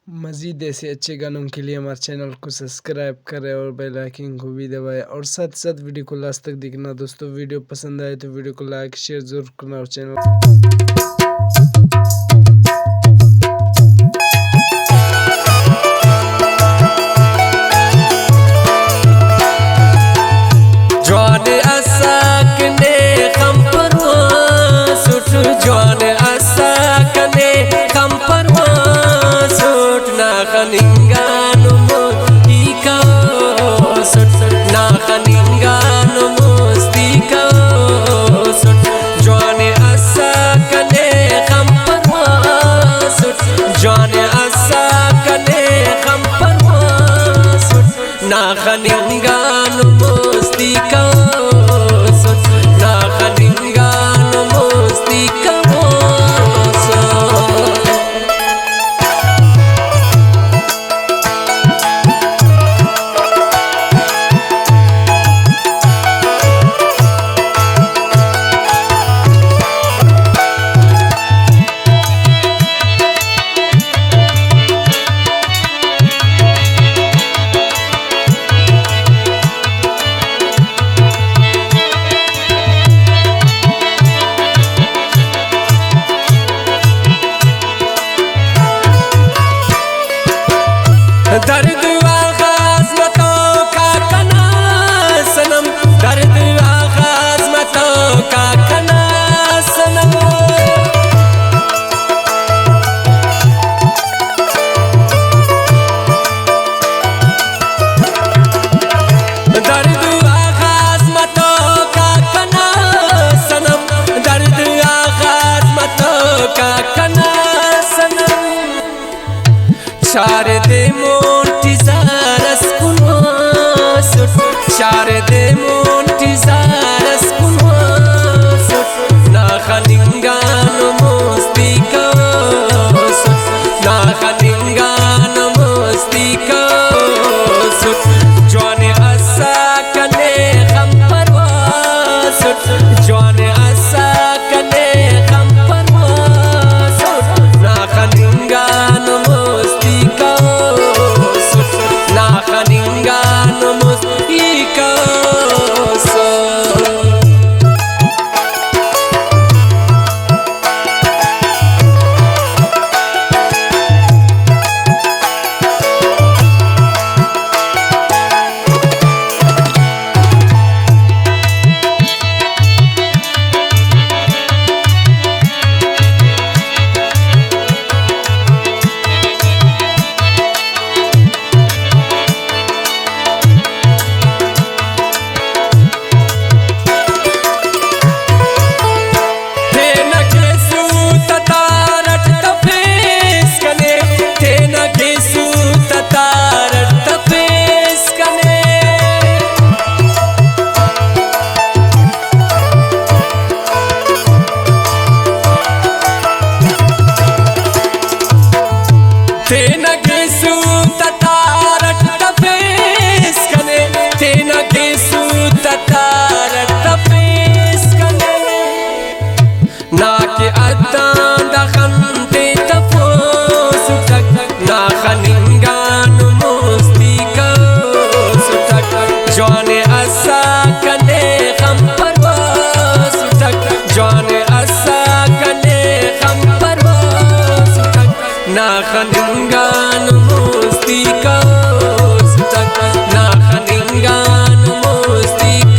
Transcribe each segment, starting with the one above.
मज़ीद ऐसे अच्छे गानों के लिए हमारे चैनल को सब्सक्राइब करें और बेल आइकन को भी दबाएं और साथ साथ वीडियो को लास्ट तक देखना। दोस्तों वीडियो पसंद आए तो वीडियो को लाइक शेयर जरूर करना और channel Nakhaningan mustika nakhaningan mustika दर्द आगाज मतों का कना सनम दर्द आगाज मतों का कना सनम दर्द आगाज मतों का कना सनम दर्द आगाज मतों का कना सनम Sharde Montizaras kunosut Sharde Montizaras kunosut Nakhaningano mustikosut Nakhaningano mustikosut Jwane asakane kham parwasut Jwane asakane kham parwasut Nakhaningano mustikosut Nakhaningano mustikosut Jwane asakane kham parwasutak Jwane asakane kham parwasutak Nakhaningano mustikosut Nakhaningano mustikosut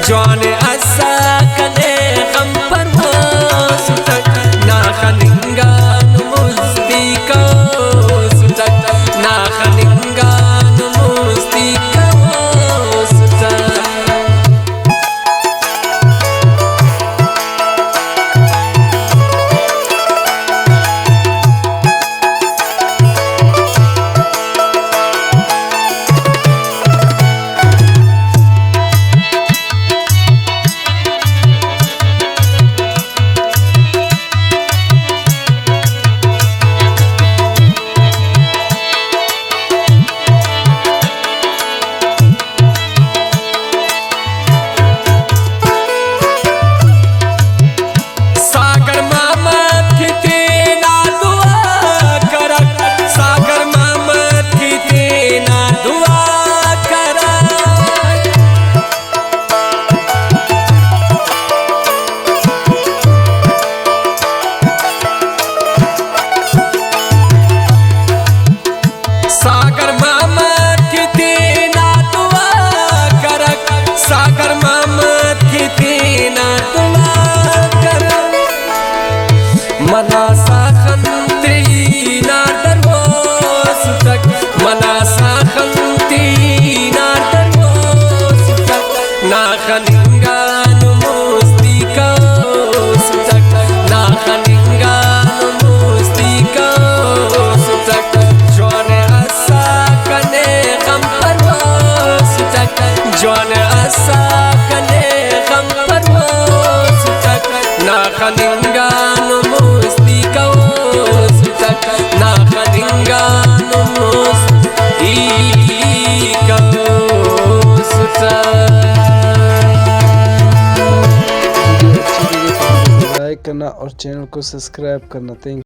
जवान असा कने हम परवास तक ना खनिंगान मुस्ती को सुतक ना खनिंगान मुस्ती को सुतक सागर मामा कितना दुआ करक सागर मामा कितना दुआ करक मना साखंती ना दरवास तक मना साखंती ना दरवास तक ना खनिंगान मुस्ती को सुतक ना खनिंगान मुस्ती को सुतक जवान असा कने हम परवास तक जवान असा कने हम परवास तक ना खनिंगान मुस्ती को सुतक ना खनिंगान मुस्ती को सुतक। लाइक करना और चैनल को सब्सक्राइब करना। थैंक